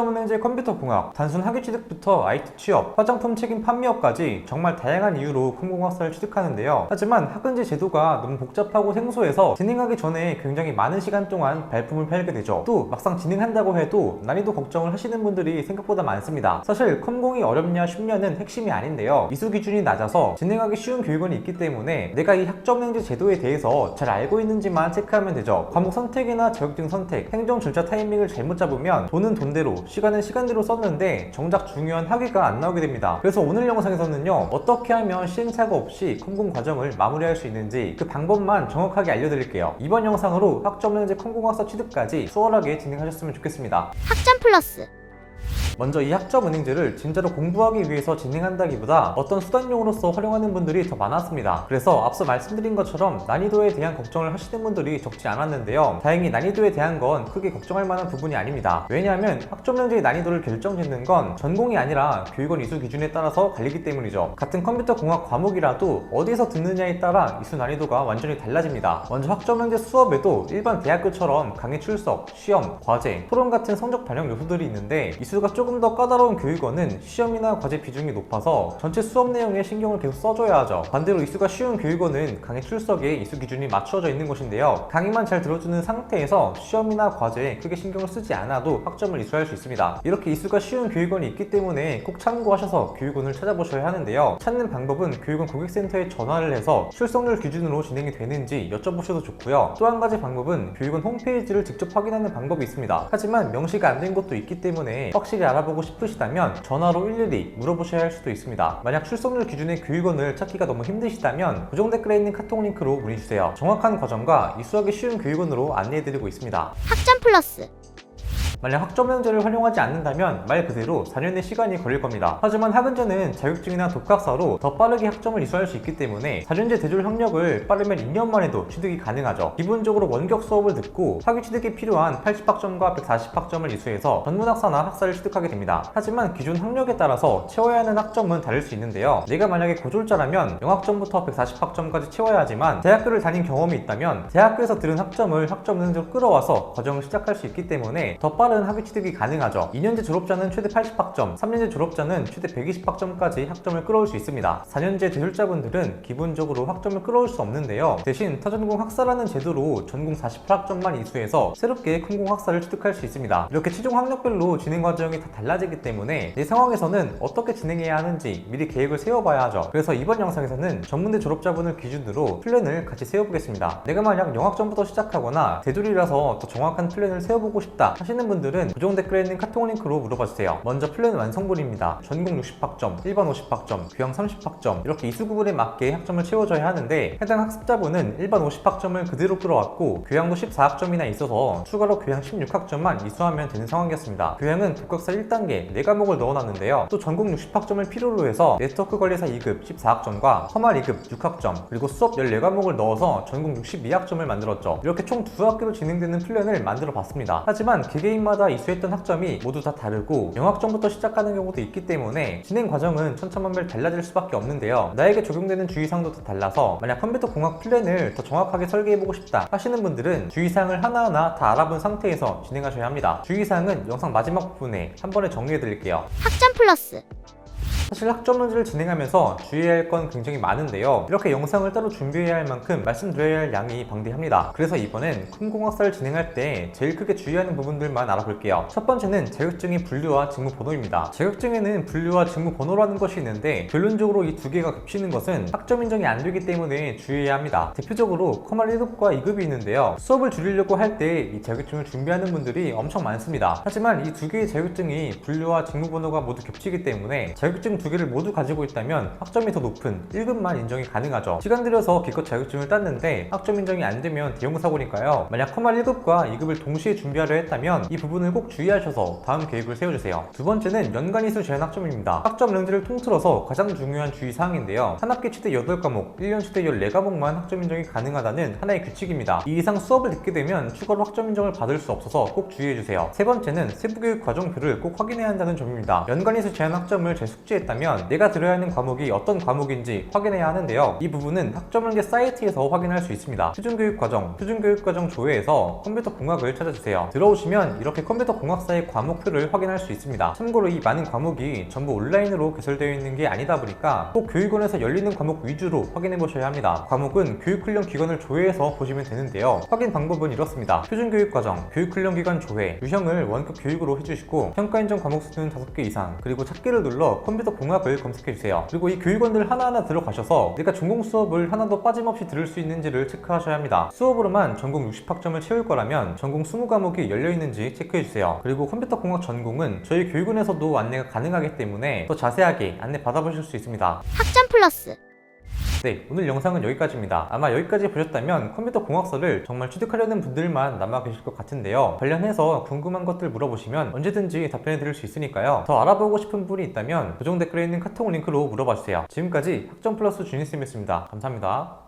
학점은행제 컴퓨터공학, 단순 학위 취득부터 IT 취업, 화장품 책임 판매업까지 정말 다양한 이유로 컴공학사를 취득하는데요. 하지만 학은제 제도가 너무 복잡하고 생소해서 진행하기 전에 굉장히 많은 시간 동안 발품을 팔게 되죠. 또 막상 진행한다고 해도 난이도 걱정을 하시는 분들이 생각보다 많습니다. 사실 컴공이 어렵냐 쉽냐는 핵심이 아닌데요. 이수 기준이 낮아서 진행하기 쉬운 교육원이 있기 때문에 내가 이 학점은행제 제도에 대해서 잘 알고 있는지만 체크하면 되죠. 과목 선택이나 자격증 선택, 행정 절차 타이밍을 잘못 잡으면 돈은 돈대로, 시간은 시간대로 썼는데 정작 중요한 학위가 안 나오게 됩니다. 그래서 오늘 영상에서는요, 어떻게 하면 시행착오 없이 컴공 과정을 마무리할 수 있는지 그 방법만 정확하게 알려드릴게요. 이번 영상으로 학점은행제 컴공학사 취득까지 수월하게 진행하셨으면 좋겠습니다. 학점 플러스. 먼저 이 학점은행제를 진짜로 공부하기 위해서 진행한다기보다 어떤 수단용으로서 활용하는 분들이 더 많았습니다. 그래서 앞서 말씀드린 것처럼 난이도에 대한 걱정을 하시는 분들이 적지 않았는데요. 다행히 난이도에 대한 건 크게 걱정할 만한 부분이 아닙니다. 왜냐하면 학점은행제의 난이도를 결정짓는 건 전공이 아니라 교육원 이수 기준에 따라서 갈리기 때문이죠. 같은 컴퓨터 공학 과목이라도 어디서 듣느냐에 따라 이수 난이도가 완전히 달라집니다. 먼저 학점은행제 수업에도 일반 대학교처럼 강의 출석, 시험, 과제, 토론 같은 성적 반영 요소들이 있는데 이수가 조금 더 까다로운 교육원은 시험이나 과제 비중이 높아서 전체 수업 내용에 신경을 계속 써줘야 하죠. 반대로 이수가 쉬운 교육원은 강의 출석에 이수 기준이 맞춰져 있는 것인데요. 강의만 잘 들어주는 상태에서 시험이나 과제에 크게 신경을 쓰지 않아도 학점을 이수할 수 있습니다. 이렇게 이수가 쉬운 교육원이 있기 때문에 꼭 참고하셔서 교육원을 찾아보셔야 하는데요. 찾는 방법은 교육원 고객센터에 전화를 해서 출석률 기준으로 진행이 되는지 여쭤보셔도 좋고요. 또 한 가지 방법은 교육원 홈페이지를 직접 확인하는 방법이 있습니다. 하지만 명시가 안 된 곳도 있기 때문에 확실히 알아보고 싶으시다면 전화로 일일이 물어보셔야 할 수도 있습니다. 만약 출석률 기준의 교육원을 찾기가 너무 힘드시다면 고정 댓글에 있는 카톡 링크로 문의주세요. 정확한 과정과 이수하기 쉬운 교육원으로 안내해드리고 있습니다. 학점 플러스. 만약 학점은행제를 활용하지 않는다면 말 그대로 4년의 시간이 걸릴 겁니다. 하지만 학은제는 자격증이나 독학사로 더 빠르게 학점을 이수할 수 있기 때문에 4년제 대졸 학력을 빠르면 2년만 해도 취득이 가능하죠. 기본적으로 원격 수업을 듣고 학위 취득에 필요한 80학점과 140학점을 이수해서 전문학사나 학사를 취득하게 됩니다. 하지만 기존 학력에 따라서 채워야 하는 학점은 다를 수 있는데요. 내가 만약에 고졸자라면 0학점부터 140학점까지 채워야 하지만 대학교를 다닌 경험이 있다면 대학교에서 들은 학점을 학점은행제로 끌어와서 과정을 시작할 수 있기 때문에 더 빠른 학위 취득이 가능하죠. 2년제 졸업자는 최대 80학점, 3년제 졸업자는 최대 120학점까지 학점을 끌어올 수 있습니다. 4년제 대졸자분들은 기본적으로 학점을 끌어올 수 없는데요. 대신 타전공 학사라는 제도로 전공 48학점만 이수해서 새롭게 컴공 학사를 취득할 수 있습니다. 이렇게 최종 학력별로 진행 과정이 다 달라지기 때문에 내 상황에서는 어떻게 진행해야 하는지 미리 계획을 세워봐야 하죠. 그래서 이번 영상에서는 전문대 졸업자분을 기준으로 플랜을 같이 세워보겠습니다. 내가 만약 0학점부터 시작하거나 대졸이라서 더 정확한 플랜을 세워보고 싶다 하시는 분들은 고정 댓글에 있는 카톡 링크로 물어봐주세요. 먼저 플랜 완성본입니다. 전공 60학점, 일반 50학점, 교양 30학점 이렇게 이수 구분에 맞게 학점을 채워줘야 하는데 해당 학습자분은 일반 50학점을 그대로 끌어왔고 교양도 14학점이나 있어서 추가로 교양 16학점만 이수하면 되는 상황이었습니다. 교양은 독학사 1단계 4과목을 넣어놨는데요. 또 전공 60학점을 필요로 해서 네트워크 관리사 2급 14학점과 허말 2급 6학점 그리고 수업 14과목을 넣어서 전공 62학점을 만들었죠. 이렇게 총 2학기로 진행되는 플랜을 만들어 봤습니다. 하지만 개개인마다 이수했던 학점이 모두 다 다르고 0학점부터 시작하는 경우도 있기 때문에 진행 과정은 천차만별 달라질 수밖에 없는데요. 나에게 적용되는 주의사항도 다 달라서 만약 컴퓨터 공학 플랜을 더 정확하게 설계해보고 싶다 하시는 분들은 주의사항을 하나하나 다 알아본 상태에서 진행하셔야 합니다. 주의사항은 영상 마지막 부분에 한 번에 정리해드릴게요. 학점 플러스. 사실 학점은행제를 진행하면서 주의해야 할 건 굉장히 많은데요. 이렇게 영상을 따로 준비해야 할 만큼 말씀드려야 할 양이 방대합니다. 그래서 이번엔 컴공학사를 진행할 때 제일 크게 주의하는 부분들만 알아볼게요. 첫 번째는 자격증의 분류와 직무번호입니다. 자격증에는 분류와 직무번호라는 것이 있는데 결론적으로 이 두 개가 겹치는 것은 학점 인정이 안 되기 때문에 주의해야 합니다. 대표적으로 커말 1급과 2급이 있는데요. 수업을 줄이려고 할 때 이 자격증을 준비하는 분들이 엄청 많습니다. 하지만 이 두 개의 자격증이 분류와 직무번호가 모두 겹치기 때문에 자격증 두 개를 모두 가지고 있다면 학점이 더 높은 1급만 인정이 가능하죠. 시간 들여서 기껏 자격증을 땄는데 학점 인정이 안 되면 대형 사고니까요. 만약 커말 1급과 2급을 동시에 준비하려 했다면 이 부분을 꼭 주의하셔서 다음 계획을 세워주세요. 두 번째는 연간 이수 제한 학점입니다. 학점은행제를 통틀어서 가장 중요한 주의사항인데요. 한 학기 최대 8과목, 1년 최대 14과목만 학점 인정이 가능하다는 하나의 규칙입니다. 이 이상 수업을 듣게 되면 추가로 학점 인정을 받을 수 없어서 꼭 주의해주세요. 세 번째는 세부교육 과정표를 꼭 확인해야 한다는 점입니다. 연간 이수 제한 학점을 잘 숙지했다 모르겠다면 내가 들어야 하는 과목이 어떤 과목인지 확인해야 하는데요. 이 부분은 학점연계 사이트에서 확인할 수 있습니다. 표준교육과정 조회에서 컴퓨터공학을 찾아주세요. 들어오시면 이렇게 컴퓨터공학사의 과목표를 확인할 수 있습니다. 참고로 이 많은 과목이 전부 온라인으로 개설되어 있는 게 아니다 보니까 꼭 교육원에서 열리는 과목 위주로 확인해 보셔야 합니다. 과목은 교육훈련기관을 조회해서 보시면 되는데요. 확인 방법은 이렇습니다. 표준교육과정, 교육훈련기관 조회, 유형을 원급 교육으로 해주시고 평가인정 과목 수는 5개 이상, 그리고 찾기를 눌러 컴퓨터공학을 검색해주세요. 그리고 이 교육원들 하나하나 들어가셔서 내가 전공 수업을 하나도 빠짐없이 들을 수 있는지를 체크하셔야 합니다. 수업으로만 전공 60학점을 채울 거라면 전공 20과목이 열려있는지 체크해주세요. 그리고 컴퓨터공학 전공은 저희 교육원에서도 안내가 가능하기 때문에 더 자세하게 안내 받아보실 수 있습니다. 학점 플러스. 네, 오늘 영상은 여기까지입니다. 아마 여기까지 보셨다면 컴퓨터 공학서를 정말 취득하려는 분들만 남아 계실 것 같은데요. 관련해서 궁금한 것들 물어보시면 언제든지 답변해 드릴 수 있으니까요. 더 알아보고 싶은 분이 있다면 고정 댓글에 있는 카톡 링크로 물어봐 주세요. 지금까지 학점 플러스 준이쌤이었습니다. 감사합니다.